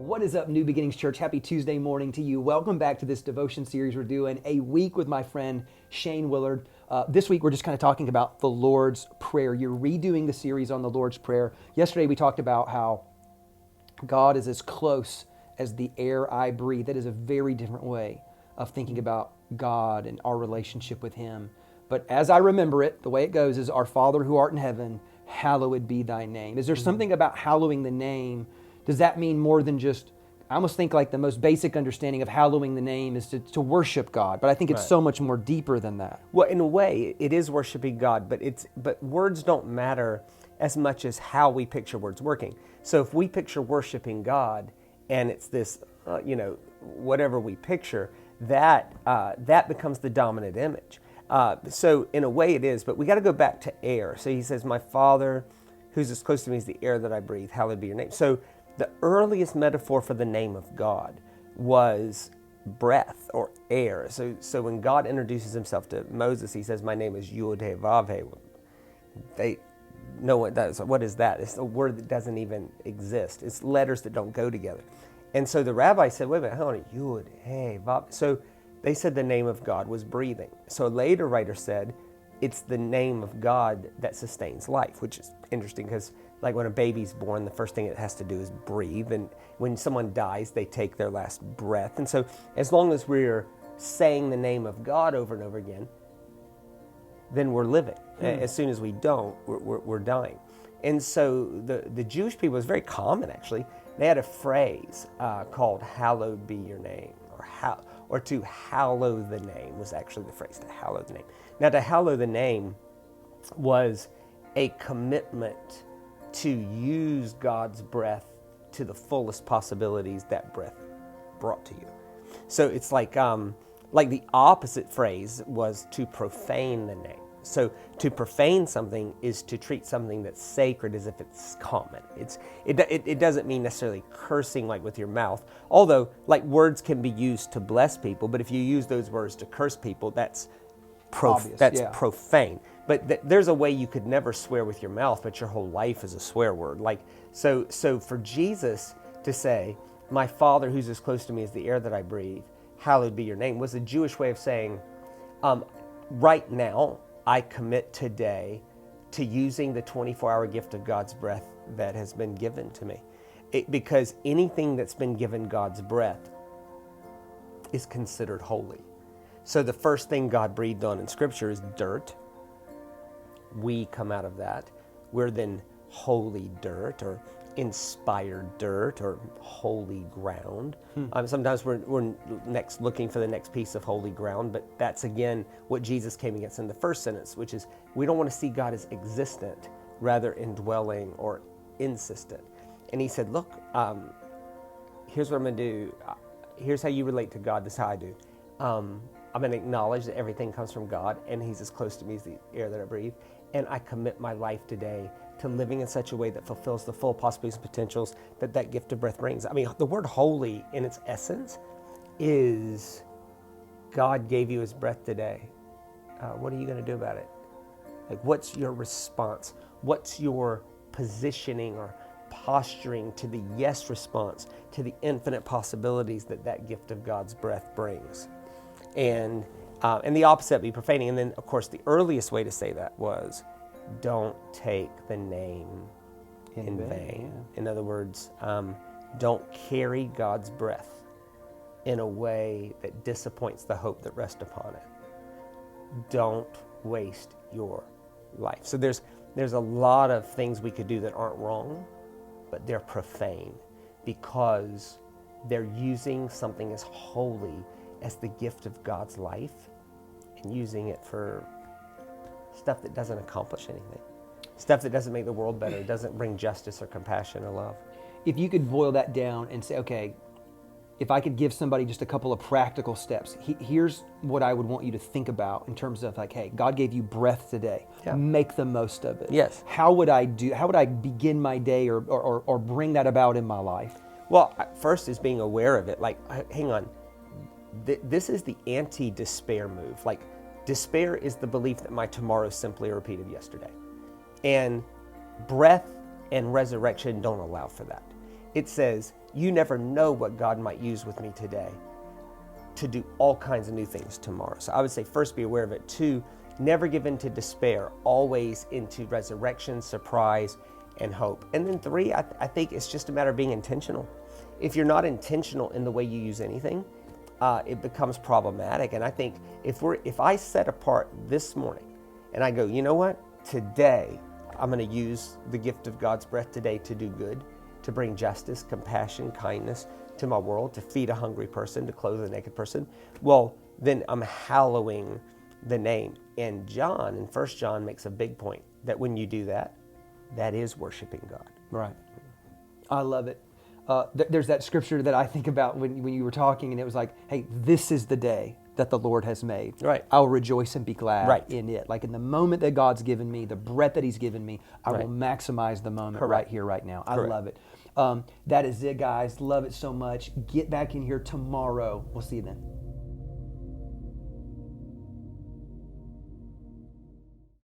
What is up, New Beginnings Church? Happy Tuesday morning to you. Welcome back to this devotion series we're doing, a week with my friend Shane Willard. This week we're just kind of talking about the Lord's Prayer. You're redoing the series on the Lord's Prayer. Yesterday we talked about how God is as close as the air I breathe. That is a very different way of thinking about God and our relationship with Him. But as I remember it, the way it goes is, Our Father who art in heaven, hallowed be thy name. Is there something about hallowing the name? Does that mean more than just, I almost think like the most basic understanding of hallowing the name is to worship God, but I think it's so much more deeper than that. Well, in a way, it is worshiping God, but words don't matter as much as how we picture words working. So if we picture worshiping God and it's this, whatever we picture, that becomes the dominant image. So in a way it is, but we got to go back to air. So he says, my Father who's as close to me as the air that I breathe, hallowed be your name. So the earliest metaphor for the name of God was breath or air. So when God introduces himself to Moses, he says, my name is Yud-Heh-Vav-Heh. They know what that is. What is that? It's a word that doesn't even exist. It's letters that don't go together. And so the rabbi said, wait a minute, hold on, Yud-Heh-Vav. So they said the name of God was breathing. So a later writer said, it's the name of God that sustains life, which is interesting because like when a baby's born, the first thing it has to do is breathe. And when someone dies, they take their last breath. And so as long as we're saying the name of God over and over again, then we're living. As soon as we don't, we're dying. And so the Jewish people, was very common actually. They had a phrase called hallowed be your name, or to hallow the name was actually the phrase, to hallow the name. Now to hallow the name was a commitment to use God's breath to the fullest possibilities that breath brought to you. So it's like the opposite phrase was to profane the name. So to profane something is to treat something that's sacred as if it's common. It doesn't mean necessarily cursing like with your mouth, although like words can be used to bless people, but if you use those words to curse people, that's profane. But there's a way you could never swear with your mouth, but your whole life is a swear word. Like so for Jesus to say, my Father who's as close to me as the air that I breathe, hallowed be your name, was a Jewish way of saying, right now, I commit today to using the 24-hour gift of God's breath that has been given to me. Because anything that's been given God's breath is considered holy. So the first thing God breathed on in Scripture is dirt. We come out of that. We're then holy dirt or inspired dirt or holy ground. Sometimes we're next looking for the next piece of holy ground, but that's again what Jesus came against in the first sentence, which is we don't want to see God as existent, rather indwelling or insistent. And he said, look, here's what I'm going to do. Here's how you relate to God. This is how I do. I'm going to acknowledge that everything comes from God and he's as close to me as the air that I breathe. And I commit my life today to living in such a way that fulfills the full possibilities and potentials that gift of breath brings. I mean, the word holy in its essence is God gave you his breath today. What are you going to do about it? Like, what's your response? What's your positioning or posturing to the yes response to the infinite possibilities that gift of God's breath brings? And the opposite be profaning. And then, of course, the earliest way to say that was, don't take the name in vain. In other words, don't carry God's breath in a way that disappoints the hope that rests upon it. Don't waste your life. So there's a lot of things we could do that aren't wrong, but they're profane because they're using something as holy as the gift of God's life and using it for stuff that doesn't accomplish anything, stuff that doesn't make the world better, doesn't bring justice or compassion or love. If you could boil that down and say, okay, if I could give somebody just a couple of practical steps, here's what I would want you to think about in terms of like, hey, God gave you breath today. Yeah. Make the most of it. Yes. How would I begin my day or bring that about in my life? Well, first is being aware of it. Like, hang on. This is the anti-despair move. Like, despair is the belief that my tomorrow is simply a repeat of yesterday. And breath and resurrection don't allow for that. It says, You never know what God might use with me today to do all kinds of new things tomorrow. So I would say, first, be aware of it. 2, never give in to despair, always into resurrection, surprise, and hope. And then 3, I think it's just a matter of being intentional. If you're not intentional in the way you use anything, it becomes problematic. And I think if I set apart this morning and I go, you know what, today I'm going to use the gift of God's breath today to do good, to bring justice, compassion, kindness to my world, to feed a hungry person, to clothe a naked person, well, then I'm hallowing the name. And John, in 1 John, makes a big point that when you do that, that is worshiping God. Right. I love it. There's that scripture that I think about when you were talking, and it was like, hey, this is the day that the Lord has made. Right. I will rejoice and be glad Right. in it. Like in the moment that God's given me, the breath that He's given me, I Right. will maximize the moment Correct. right here, right now. I Correct. love it. That is it, guys. Love it so much. Get back in here tomorrow. We'll see you then.